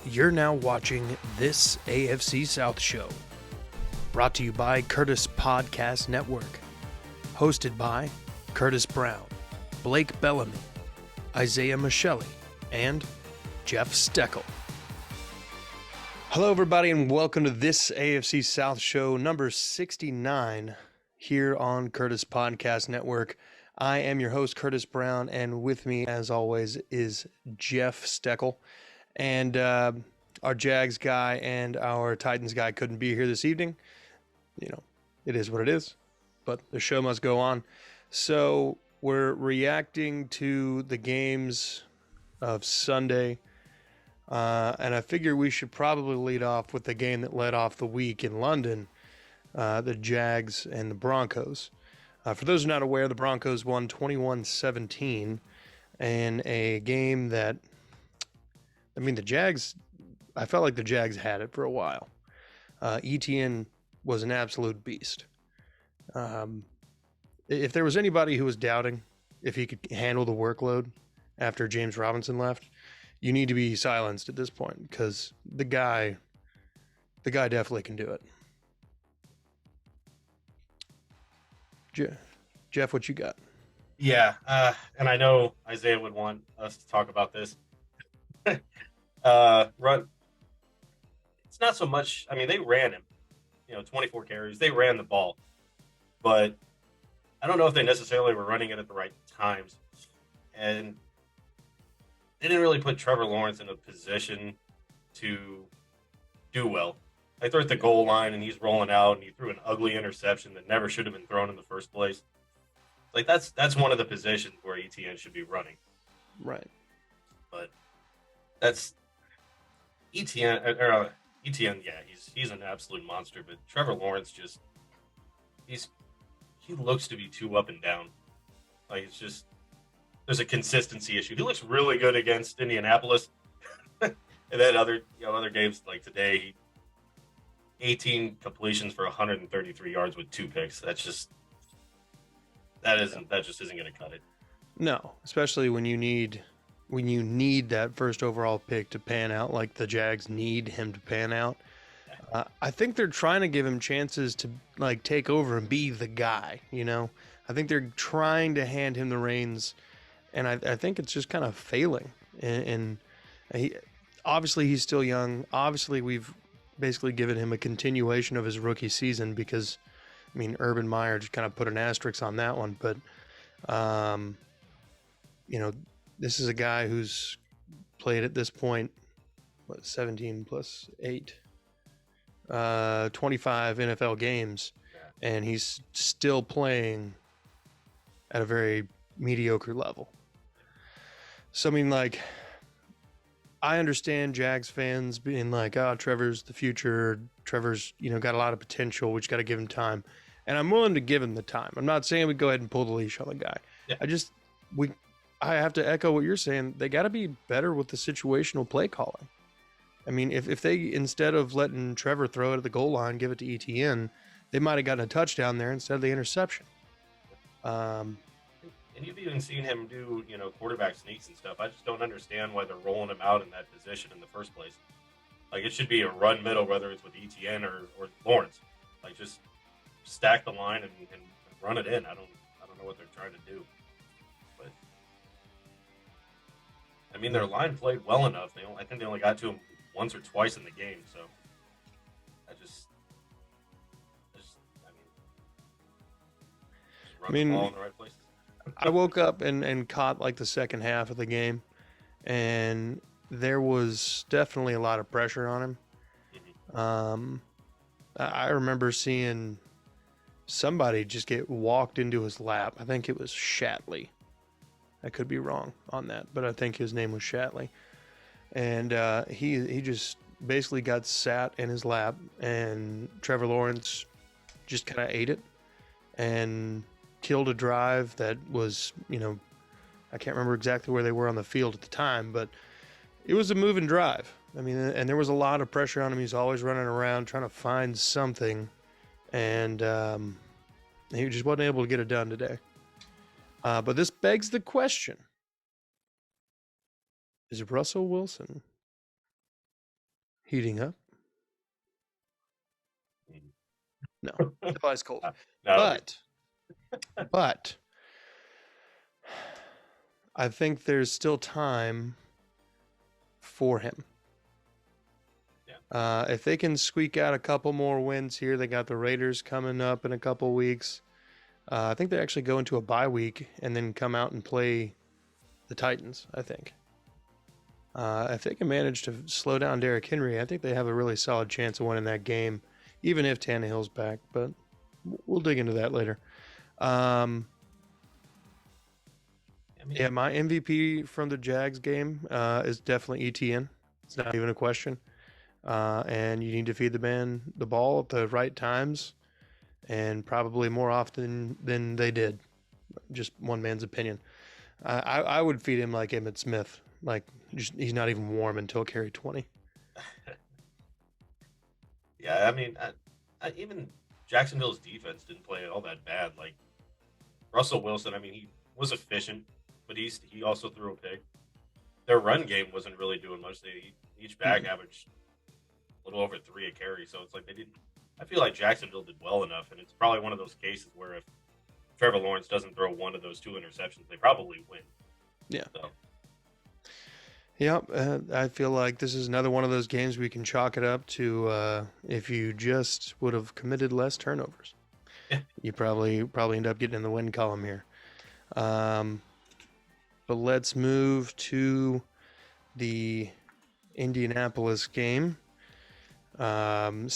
You're now watching This AFC South Show, brought to you by Curtis Podcast Network, hosted by Curtis Brown, Blake Bellamy, Isaiah Michelli, and Jeff Steckel. Hello, everybody, and welcome to This AFC South Show, number 69, here on Curtis Podcast Network. I am your host, Curtis Brown, and with me, as always, is Jeff Steckel. And our Jags guy and our Titans guy couldn't be here this evening. You know, it is what it is, but the show must go on. So we're reacting to the games of Sunday, and I figure we should probably lead off with the game that led off the week in London, the Jags and the Broncos. For those who are not aware, the Broncos won 21-17 in a game that, the Jags, I felt like the Jags had it for a while. ETN was an absolute beast. If there was anybody who was doubting if he could handle the workload after James Robinson left, you need to be silenced at this point, because the guy definitely can do it. Jeff, what you got? Yeah, and I know Isaiah would want us to talk about this. Run. It's not so much. They ran him, 24 carries. They ran the ball, but I don't know if they necessarily were running it at the right times, and they didn't really put Trevor Lawrence in a position to do well. They threw at the goal line, and he's rolling out, and he threw an ugly interception that never should have been thrown in the first place. Like that's one of the positions where ETN should be running, right? But that's ETN. ETN, yeah, he's an absolute monster. But Trevor Lawrence he looks to be too up and down. Like, it's just, there's a consistency issue. He looks really good against Indianapolis, and then other games like today, 18 completions for 133 yards with 2 picks. That just isn't going to cut it. No, especially when you need that first overall pick to pan out, like the Jags need him to pan out. I think they're trying to give him chances to take over and be the guy. I think they're trying to hand him the reins, and I think it's just kind of failing. And obviously he's still young. Obviously we've basically given him a continuation of his rookie season, because Urban Meyer just kind of put an asterisk on that one. But this is a guy who's played at this point, 17 plus 8, 25 NFL games, and he's still playing at a very mediocre level. So, I understand Jags fans being like, oh, Trevor's the future. Trevor's, got a lot of potential. We just got to give him time. And I'm willing to give him the time. I'm not saying we go ahead and pull the leash on the guy. Yeah. I have to echo what you're saying. They got to be better with the situational play calling. If they, instead of letting Trevor throw it at the goal line, give it to ETN, they might have gotten a touchdown there instead of the interception. And you've even seen him do, quarterback sneaks and stuff. I just don't understand why they're rolling him out in that position in the first place. It should be a run middle, whether it's with ETN or Lawrence. Just stack the line and run it in. I don't know what they're trying to do. But their line played well enough. I think they only got to him once or twice in the game. So run the ball in the right places. I woke up and caught the second half of the game, and there was definitely a lot of pressure on him. Mm-hmm. I remember seeing somebody just get walked into his lap. I think it was Shatley. I could be wrong on that, but I think his name was Shatley. And he just basically got sat in his lap, and Trevor Lawrence just kind of ate it and killed a drive that was, I can't remember exactly where they were on the field at the time, but it was a moving drive. And there was a lot of pressure on him. He's always running around trying to find something, and he just wasn't able to get it done today. But this begs the question: is Russell Wilson heating up. No, still ice cold. No, But I think there's still time for him. Yeah. If they can squeak out a couple more wins here, they got the Raiders coming up in a couple weeks. I think they actually go into a bye week and then come out and play the Titans, I think. If they can manage to slow down Derrick Henry, I think they have a really solid chance of winning that game, even if Tannehill's back. But we'll dig into that later. Yeah, my MVP from the Jags game is definitely ETN. It's not even a question. And you need to feed the man the ball at the right times and probably more often than they did. Just one man's opinion. I would feed him like Emmitt Smith. Like, he's not even warm until carry 20. Yeah, I mean, even Jacksonville's defense didn't play all that bad. Like, Russell Wilson, I mean, he was efficient, but he also threw a pick. Their run game wasn't really doing much. Each back averaged a little over 3 a carry, so it's like they didn't. I feel like Jacksonville did well enough, and it's probably one of those cases where if Trevor Lawrence doesn't throw one of those 2 interceptions, they probably win. Yeah. So. Yep, I feel like this is another one of those games we can chalk it up to if you just would have committed less turnovers. Yeah. You probably end up getting in the win column here. But let's move to the Indianapolis game. Sam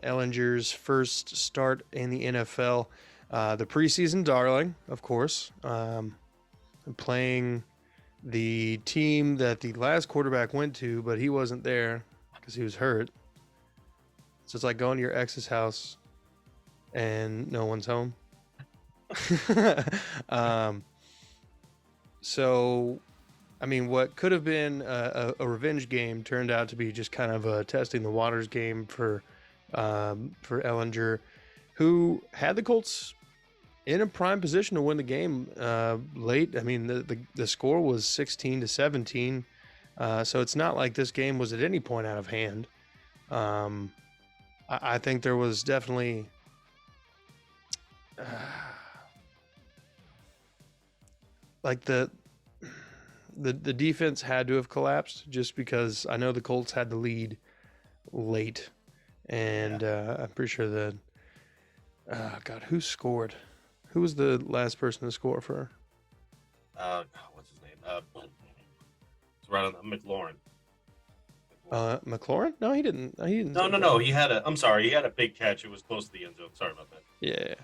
Ehlinger's first start in the NFL. The preseason darling, of course. Playing the team that the last quarterback went to, but he wasn't there because he was hurt. So it's like going to your ex's house and no one's home. So, I mean, what could have been a revenge game turned out to be just kind of a testing the waters game for Ehlinger, who had the Colts in a prime position to win the game late. I mean, the score was 16-17, so it's not like this game was at any point out of hand. I think there was definitely like the defense had to have collapsed just because I know the Colts had the lead late, and I'm pretty sure that God, who scored? Who was the last person to score for her? What's his name? It's right on McLaurin. McLaurin? No, he didn't. He didn't. No. He had a. I'm sorry. He had a big catch. It was close to the end zone. Sorry about that. Yeah.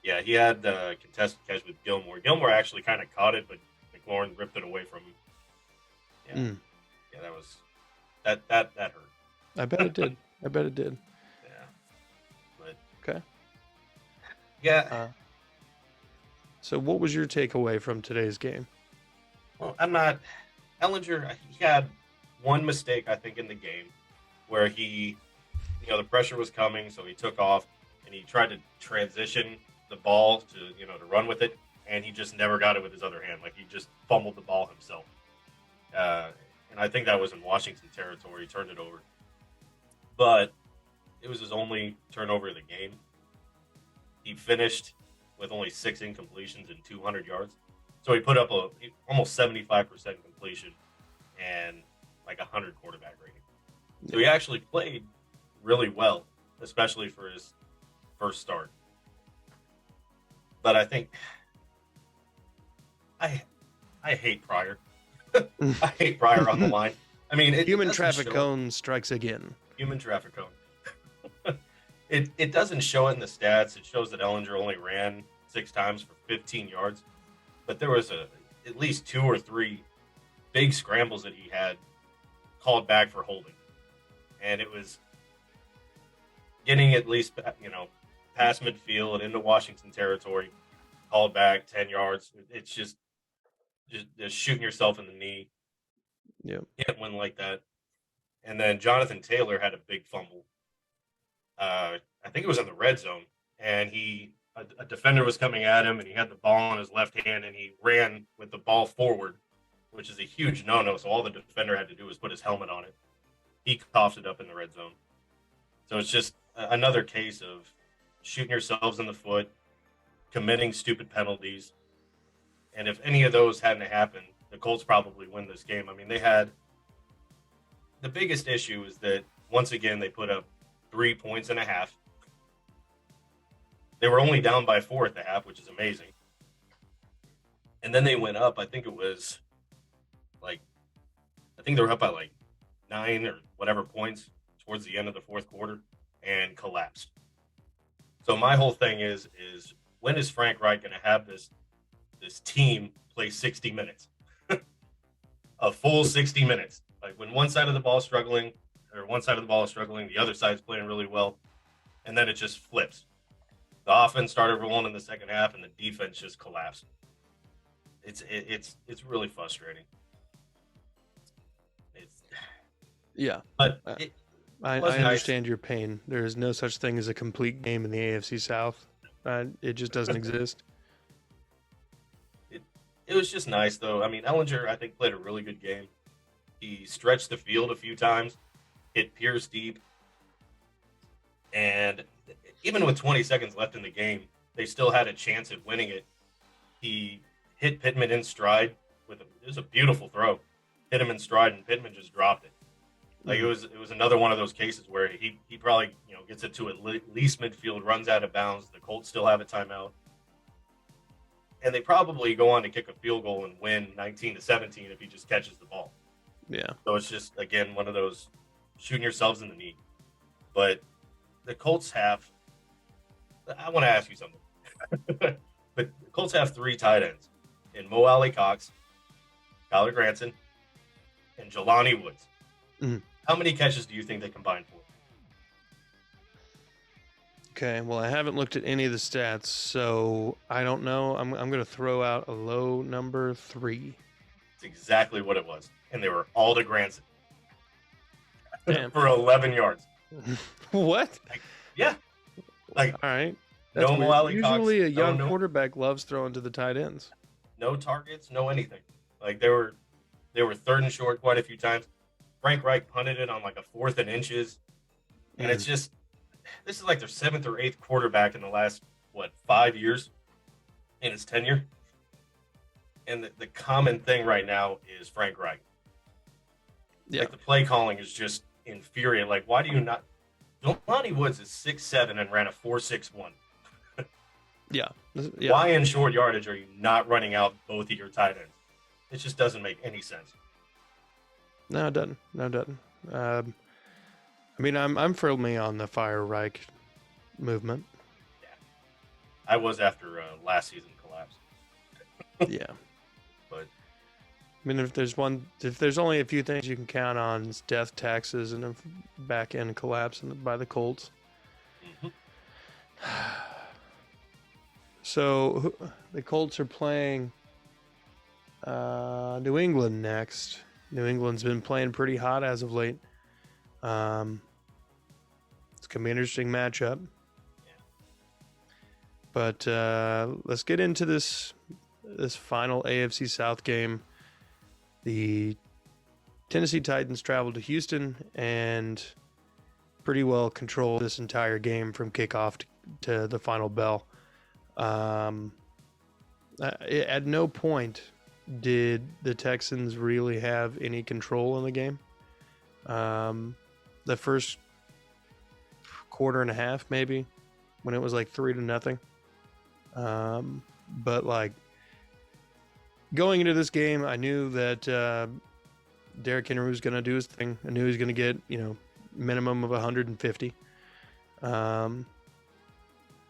Yeah, he had a contested catch with Gilmore. Gilmore actually kind of caught it, but McLaurin ripped it away from him. Yeah. Yeah, that was that hurt. I bet it did. Yeah. But okay. Yeah. So what was your takeaway from today's game? Well, Ehlinger, he had one mistake, I think, in the game where the pressure was coming, so he took off and he tried to transition the ball to run with it, and he just never got it with his other hand. Like, he just fumbled the ball himself. And I think that was in Washington territory. He turned it over. But it was his only turnover of the game. He finished with only 6 incompletions and 200 yards. So he put up almost 75% completion and like 100 quarterback rating. So he actually played really well, especially for his first start. But I think I hate Pryor. I hate Pryor on the line. I mean, human traffic cone strikes again. Human traffic cone. It doesn't show in the stats. It shows that Ehlinger only ran 6 times for 15 yards, but there was at least 2 or 3 big scrambles that he had called back for holding, and it was getting at least past midfield and into Washington territory, called back 10 yards. It's just shooting yourself in the knee. Yeah, Can't win like that. And then Jonathan Taylor had a big fumble. I think it was in the red zone, and a defender was coming at him, and he had the ball in his left hand, and he ran with the ball forward, which is a huge no-no. So all the defender had to do was put his helmet on it. he coughed it up in the red zone. So it's just another case of shooting yourselves in the foot, committing stupid penalties. And if any of those hadn't happened, the Colts probably win this game. I mean, they had the biggest issue is that once again they put up 3 points and a half. They were only down by 4 at the half, which is amazing. And then they went up. I think they were up by like 9 or whatever points towards the end of the fourth quarter and collapsed. So my whole thing is when is Frank Reich going to have this team play 60 minutes? A full 60 minutes. Like when one side of the ball is struggling, the other side's playing really well, and then it just flips. The offense started rolling in the second half, and the defense just collapsed. It's really frustrating. But I nice. understand your pain. There is no such thing as a complete game in the AFC South. It just doesn't exist. It was just nice, though. I mean, Ellinger, I think, played a really good game. He stretched the field a few times, hit Pierce deep, and even with 20 seconds left in the game, they still had a chance at winning it. He hit Pittman in stride it was a beautiful throw. Hit him in stride, and Pittman just dropped it. Like it was another one of those cases where he probably gets it to at least midfield, runs out of bounds. The Colts still have a timeout, and they probably go on to kick a field goal and win 19-17 if he just catches the ball. Yeah. So it's just again one of those shooting yourselves in the knee. But the Colts have. I want to ask you something. But the Colts have 3 tight ends in Mo Alley Cox, Kyler Granson, and Jelani Woods. Mm-hmm. How many catches do you think they combined for? Okay, well, I haven't looked at any of the stats, so I don't know. I'm going to throw out a low number 3. It's exactly what it was, and they were all to Granson. Damn. For 11 yards. What? Yeah. All right. That's no Mo Alley Usually Cox, a young quarterback loves throwing to the tight ends. No targets, no anything. Like they were third and short quite a few times. Frank Reich punted it on like a 4th and inches. And it's just, this is like their 7th or 8th quarterback in the last, 5 years in his tenure. And the common thing right now is Frank Reich. Yeah. Like the play calling is just infuriating. Like, why do you not? Jelani Woods is 6'7" and ran a 4.61. Yeah. Why in short yardage are you not running out both of your tight ends? It just doesn't make any sense. No, it doesn't. I mean, I'm firmly on the fire Reich movement. Yeah, I was after last season collapse. Yeah, but I mean, if there's only a few things you can count on, it's death, taxes, and a back end collapse by the Colts. Mm-hmm. So the Colts are playing New England next. New England's been playing pretty hot as of late. It's going to be an interesting matchup. Yeah. But let's get into this final AFC South game. The Tennessee Titans traveled to Houston and pretty well controlled this entire game from kickoff to the final bell. At no point did the Texans really have any control in the game. The first quarter and a half, maybe, when it was like 3-0. But like going into this game, I knew that Derrick Henry was going to do his thing. I knew he was going to get, minimum of 150.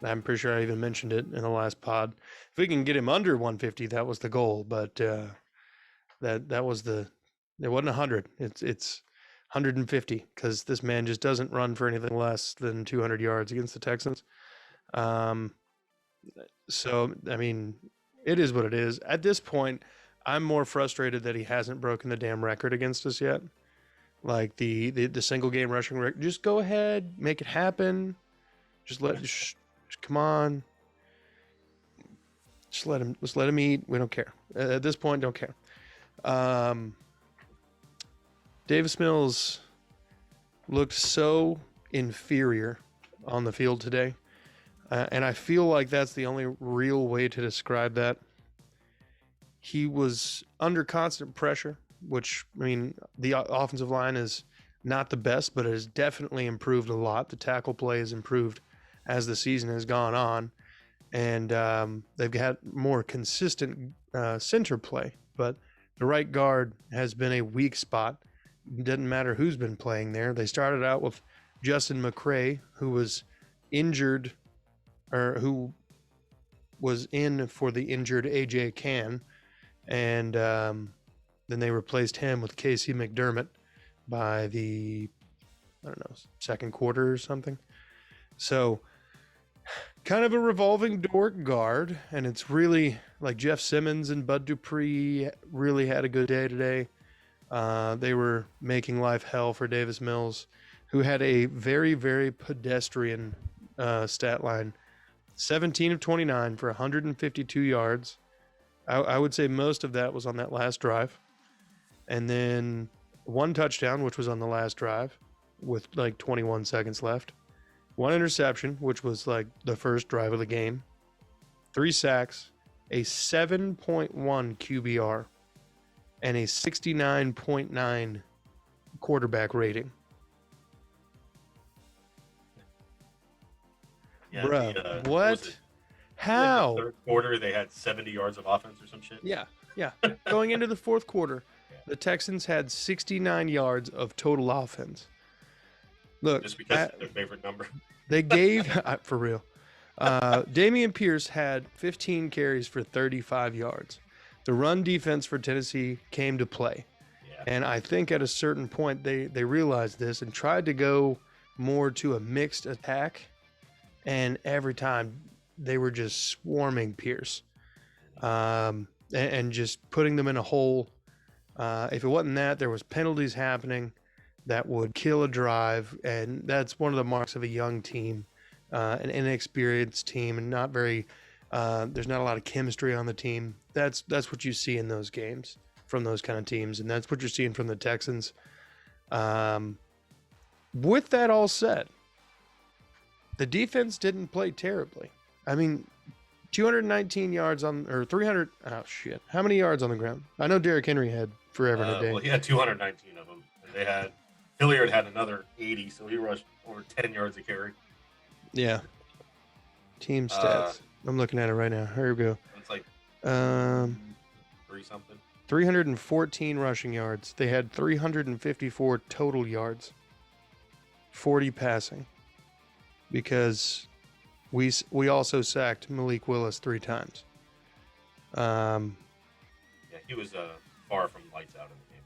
I'm pretty sure I even mentioned it in the last pod. If we can get him under 150, that was the goal. But that was it wasn't 100. It's 150 because this man just doesn't run for anything less than 200 yards against the Texans. So I mean, it is what it is. At this point, I'm more frustrated that he hasn't broken the damn record against us yet. Like the single game rushing record. Just go ahead, make it happen. Just come on. Just let him eat. We don't care. At this point, don't care. Davis Mills looked so inferior on the field today. And I feel like that's the only real way to describe that. He was under constant pressure, which, I mean, the offensive line is not the best, but it has definitely improved a lot. The tackle play has improved as the season has gone on. And they've had more consistent center play. But the right guard has been a weak spot. It doesn't matter who's been playing there. They started out with Justin McCray, who was injured, or who was in for the injured A.J. Cann. And then they replaced him with Casey McDermott by the, I don't know, second quarter or something. So kind of a revolving door guard. And it's really like Jeff Simmons and Bud Dupree really had a good day today. They were making life hell for Davis Mills, who had a very, very pedestrian stat line. 17 of 29 for 152 yards. I would say most of that was on that last drive. And then one touchdown, which was on the last drive with like 21 seconds left. One interception, which was like the first drive of the game. 3 sacks, a 7.1 QBR, and a 69.9 quarterback rating. Yeah, Bruh, what? How? In the third quarter, they had 70 yards of offense or some shit. Yeah. Going into the fourth quarter, the Texans had 69 yards of total offense. Look, just because it's their favorite number. They gave, for real, Dameon Pierce had 15 carries for 35 yards. The run defense for Tennessee came to play. Yeah. And I think at a certain point they realized this and tried to go more to a mixed attack. And every time they were just swarming Pierce and just putting them in a hole. If it wasn't that, there was penalties happening that would kill a drive. And that's one of the marks of a young team, an inexperienced team, and not very, there's not a lot of chemistry on the team. That's what you see in those games from those kind of teams. And that's what you're seeing from the Texans. With that all said, the defense didn't play terribly. I mean, 219 yards on, or 300. Oh, shit. How many yards on the ground? I know Derrick Henry had forever and a day. Well, he had 219 of them. And they had, Hilliard had another 80, so he rushed over 10 yards a carry. Yeah. Team stats. I'm looking at it right now. Here we go. It's like 3-something. 314 rushing yards. They had 354 total yards. 40 passing. Because we also sacked Malik Willis 3 times. Yeah, he was far from lights out in the game.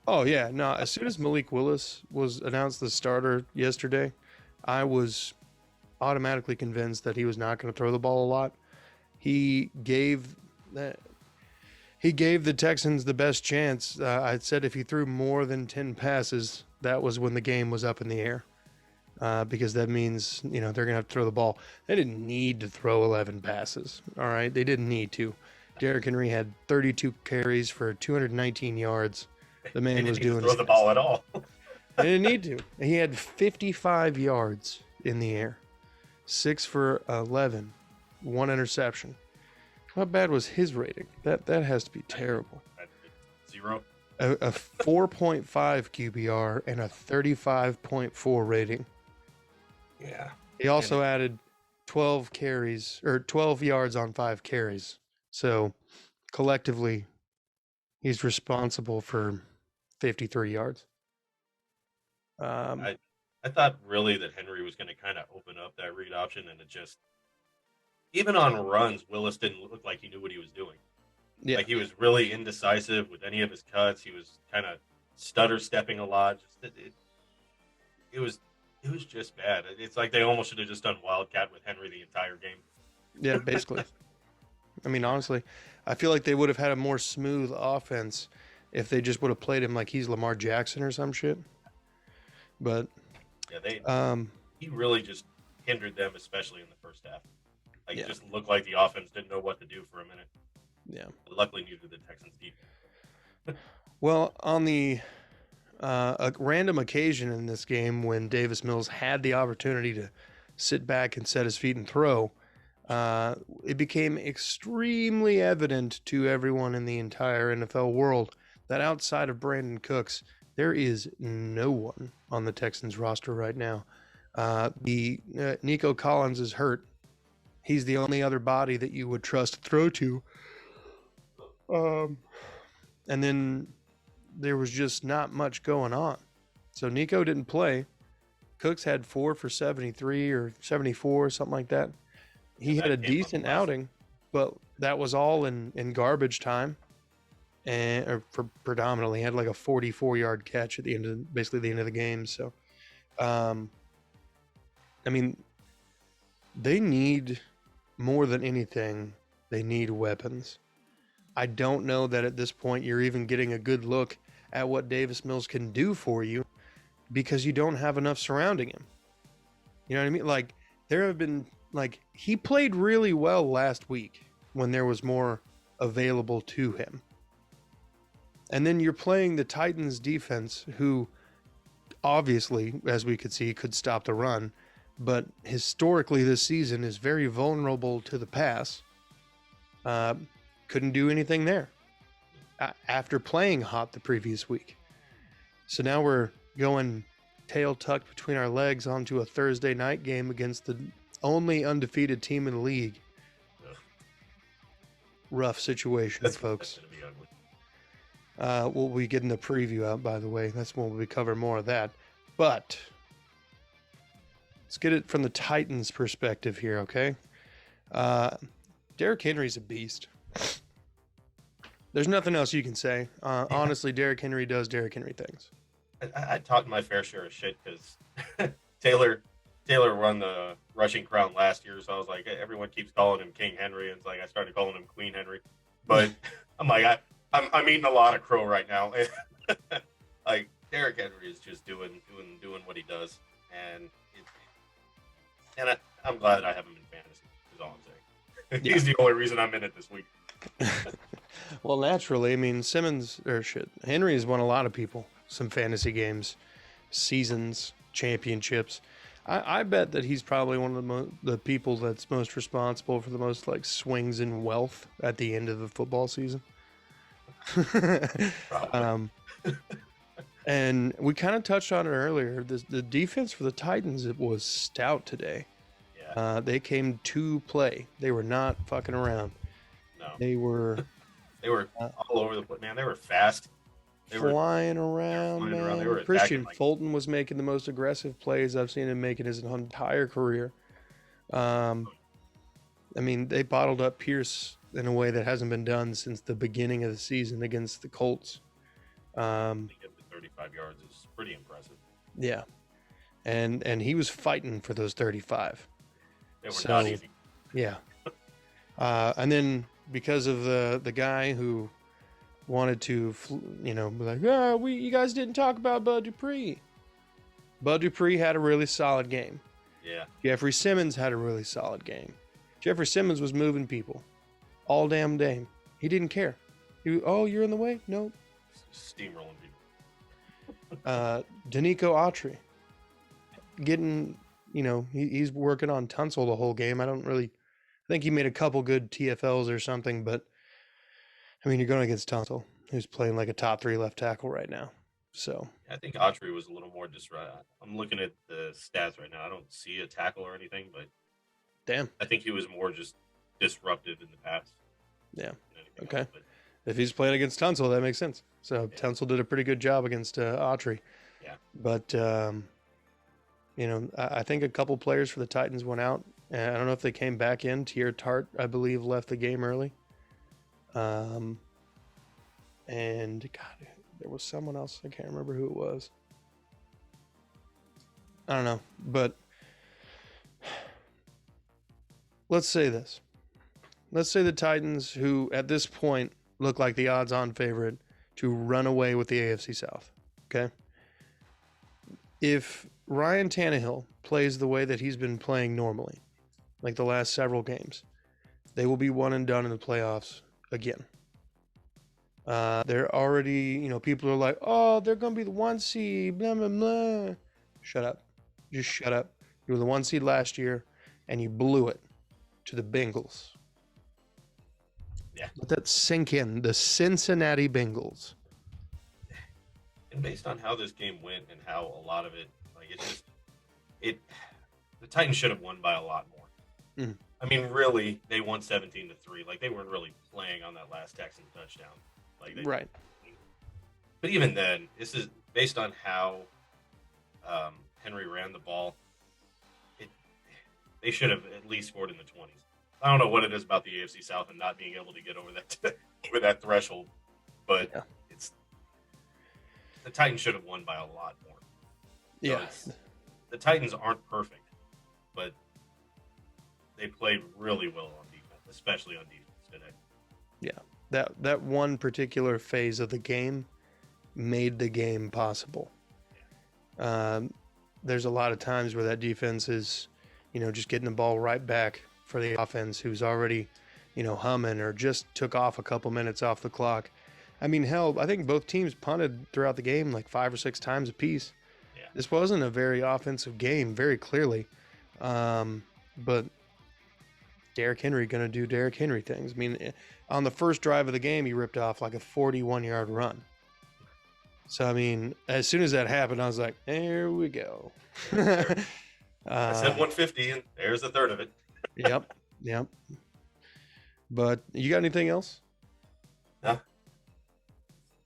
Oh, yeah. No, as soon as Malik Willis was announced the starter yesterday, I was automatically convinced that he was not going to throw the ball a lot. He gave the Texans the best chance. I said if he threw more than 10 passes, that was when the game was up in the air. Because that means, they're going to have to throw the ball. They didn't need to throw 11 passes. All right. They didn't need to. Derrick Henry had 32 carries for 219 yards. The man was doing throw the ball at all. He didn't need to. He had 55 yards in the air, 6 for 11, 1 interception. How bad was his rating? That has to be terrible. 0. A 4.5 QBR and a 35.4 rating. Yeah. He also added 12 yards on 5 carries. So collectively, he's responsible for 53 yards. I thought really that Henry was going to kind of open up that read option, and it just, even on runs, Willis didn't look like he knew what he was doing. Yeah. Like he was really indecisive with any of his cuts. He was kind of stutter stepping a lot. It was just bad. It's like they almost should have just done Wildcat with Henry the entire game. Yeah, basically. I mean, honestly, I feel like they would have had a more smooth offense if they just would have played him like he's Lamar Jackson or some shit. But yeah, he really just hindered them, especially in the first half. Like it just looked like the offense didn't know what to do for a minute. Yeah. But luckily, neither did the Texans defense. Well, on the a random occasion in this game when Davis Mills had the opportunity to sit back and set his feet and throw, it became extremely evident to everyone in the entire NFL world that outside of Brandon Cooks, there is no one on the Texans roster right now. Nico Collins is hurt. He's the only other body that you would trust to throw to. And then there was just not much going on. So Nico didn't play. Cooks had 4 for 73 or 74, something like that. He had a decent outing, but that was all in garbage time. And predominantly had like a 44-yard catch at the end of the end of the game. So, I mean, they need more than anything. They need weapons. I don't know that at this point you're even getting a good look at what Davis Mills can do for you because you don't have enough surrounding him. You know what I mean? Like there have been he played really well last week when there was more available to him. And then you're playing the Titans defense, who obviously, as we could see, could stop the run, but historically this season is very vulnerable to the pass. Couldn't do anything there after playing hot the previous week. So now we're going tail tucked between our legs onto a Thursday night game against the only undefeated team in the league. Rough situation, folks. That's gonna be ugly. We'll be getting the preview out, by the way. That's when we'll cover more of that. But let's get it from the Titans' perspective here, okay? Derrick Henry's a beast. There's nothing else you can say. Honestly, Derrick Henry does Derrick Henry things. I talked my fair share of shit because Taylor won the rushing crown last year, so I was like, everyone keeps calling him King Henry, and it's like I started calling him Queen Henry. But I'm like, I'm eating a lot of crow right now. Like Derrick Henry is just doing what he does, and I'm glad I have him in fantasy. Is all I'm saying. Yeah. He's the only reason I'm in it this week. Well, naturally, I mean, Henry has won a lot of people some fantasy games, seasons, championships. I bet that he's probably one of the people that's most responsible for the most swings in wealth at the end of the football season. And we kind of touched on it earlier. The defense for the Titans, it was stout today. Yeah. They came to play. They were not fucking around. No. They were all over the place, man. They were fast. They were flying around, man. They were Christian attacking, Fulton was making the most aggressive plays I've seen him make in his entire career. I mean, they bottled up Pierce in a way that hasn't been done since the beginning of the season against the Colts. I think up to 35 yards is pretty impressive. Yeah. And he was fighting for those 35. They were not easy. Yeah. And then because of the guy who wanted to, be like, you guys didn't talk about Bud Dupree. Bud Dupree had a really solid game. Yeah. Jeffrey Simmons had a really solid game. Jeffrey Simmons was moving people all damn day. He didn't care. You're in the way? Nope. Steamrolling people. Danico Autry getting, he's working on Tunsil the whole game. I think he made a couple good TFLs or something, but I mean, you're going against Tunsil, who's playing like a top 3 left tackle right now. So I think Autry was a little more disruptive. I'm looking at the stats right now. I don't see a tackle or anything, but damn, I think he was more just disruptive in the past. Yeah. Okay. If he's playing against Tunsil, that makes sense. So yeah. Tunsil did a pretty good job against Autry. Yeah. But I think a couple players for the Titans went out. And I don't know if they came back in. Tier Tart, I believe, left the game early. And God, there was someone else. I can't remember who it was. I don't know. But let's say this. Let's say the Titans, who at this point look like the odds-on favorite to run away with the AFC South. Okay? If Ryan Tannehill plays the way that he's been playing normally, like the last several games, they will be one and done in the playoffs again. They're already, people are like, oh, they're going to be the 1 seed, blah, blah, blah. Shut up. Just shut up. You were the 1 seed last year, and you blew it to the Bengals. Yeah. Let that sink in. The Cincinnati Bengals. And based on how this game went and how a lot of it, like, the Titans should have won by a lot more. Mm. I mean, really, they won 17-3. Like, they weren't really playing on that last Texan touchdown. Right. But even then, this is based on how Henry ran the ball. They should have at least scored in the 20s. I don't know what it is about the AFC South and not being able to get over that threshold, but the Titans should have won by a lot more. Yeah. So the Titans aren't perfect, but they played really well on defense, especially on defense today. Yeah. That one particular phase of the game made the game possible. There's a lot of times where that defense is, just getting the ball right back for the offense who's already, humming or just took off a couple minutes off the clock. I mean, hell, I think both teams punted throughout the game like 5 or 6 times apiece. Yeah. This wasn't a very offensive game, very clearly. But Derrick Henry going to do Derrick Henry things. I mean, on the first drive of the game, he ripped off like a 41-yard run. So, I mean, as soon as that happened, I was like, there we go. I said 150, and there's a third of it. Yep. But you got anything else? No.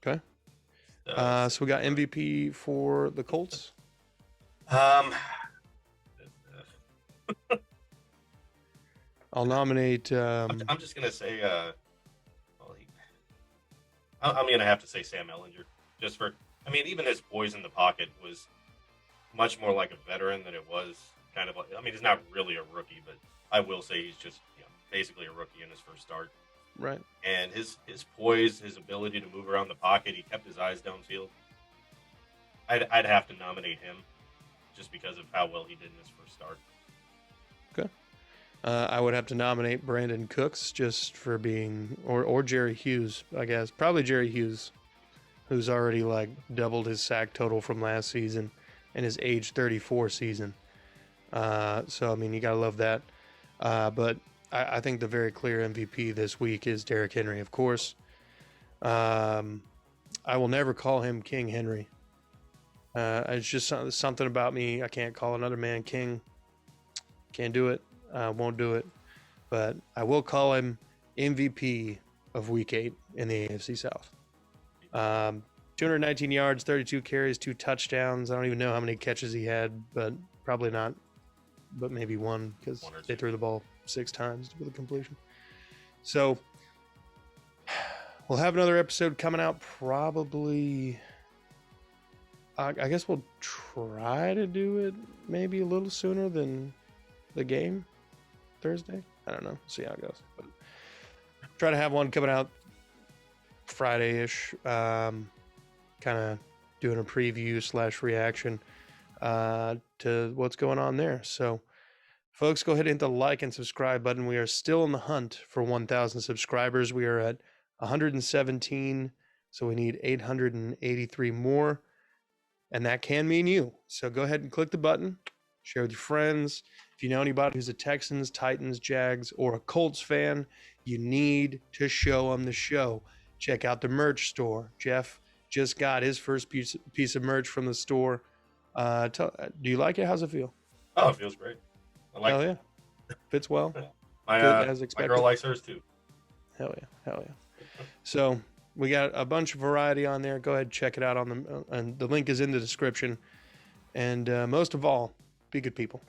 Okay. So we got MVP for the Colts. I'll nominate. I'm just gonna say. I'm gonna have to say Sam Ellinger, just for. I mean, even his poise in the pocket was much more like a veteran than it was kind of like. I mean, he's not really a rookie, but I will say he's just basically a rookie in his first start. Right. And his poise, his ability to move around the pocket, he kept his eyes downfield. I'd have to nominate him just because of how well he did in his first start. Okay. I would have to nominate Brandon Cooks just for being, or Jerry Hughes, I guess. Probably Jerry Hughes, who's already like doubled his sack total from last season and his age 34 season. So, I mean, you got to love that. But I think the very clear MVP this week is Derrick Henry, of course. I will never call him King Henry. It's just something about me. I can't call another man king. Can't do it. Won't do it. But I will call him MVP of Week 8 in the AFC South. 219 yards, 32 carries, 2 touchdowns. I don't even know how many catches he had, but probably not. But maybe one because they threw the ball 6 times with a completion. So we'll have another episode coming out probably. I guess we'll try to do it maybe a little sooner than the game Thursday. I don't know. See how it goes. But try to have one coming out Friday-ish. Kind of doing a preview / reaction to what's going on there. So, folks, go ahead and hit the like and subscribe button. We are still in the hunt for 1,000 subscribers. We are at 117, so we need 883 more. And that can mean you. So go ahead and click the button, share with your friends. If you know anybody who's a Texans, Titans, Jags, or a Colts fan, you need to show them the show. Check out the merch store. Jeff just got his first piece of merch from the store. Do you like it? How's it feel? Oh, it feels great. I like it. Yeah. Fits well. My girl likes hers too. Hell yeah. So we got a bunch of variety on there. Go ahead and check it out and the link is in the description. And most of all, be good people.